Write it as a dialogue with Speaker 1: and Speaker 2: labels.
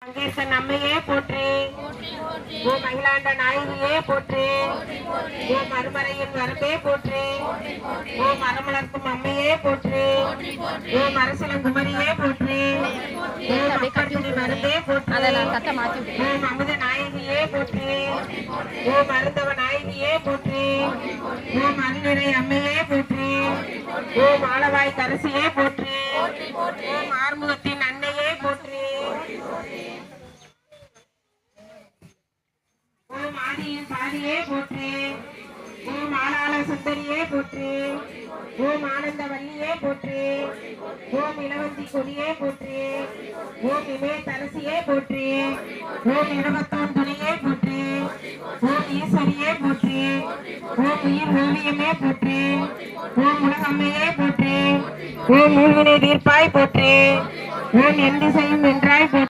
Speaker 1: அங்கேற்கன் அம்மையே போற்றி, ஓ மகிழாண்ட நாயகியே போற்றி, ஓ மறுமறையின் வரம்பே போற்றி, ஓ மரமலர்க்கும் அம்மையே போற்றி, ஓ மரசிலங்குமரியே போற்றி, ஓ மக்கட்துணி மருந்தே போற்றி, ஓ அமுத நாயகியே போற்றி, ஓ மருந்தவ நாயகியே போற்றி, ஓ மருநிறை அம்மையே போற்றி, ஓ மாலவாய் கரசியே போற்றி, ஓ மார்முகத்தின் அன்னையே போற்றி, ஓம் ஆதியின் பாதியே போற்றி, ஓம் ஆளாள சுந்தரியே போற்றி, ஓம் ஆனந்த வல்லியே போற்றி, ஓம் இளவந்தி கொடியே போற்றி, ஓம் இமே தரசியே போற்றி, ஓம் இடவத்தோன் துணையே போற்றி, ஓம் ஈஸ்வரியே போற்றி, ஓம் உயிர் ஓவியமே போற்றி, ஓம் உலகம்மையே போற்றி, ஓம் மூழ்கினை தீர்ப்பாய் போற்றி, ஓம் எந்திசையும் வென்றாய் போற்றி.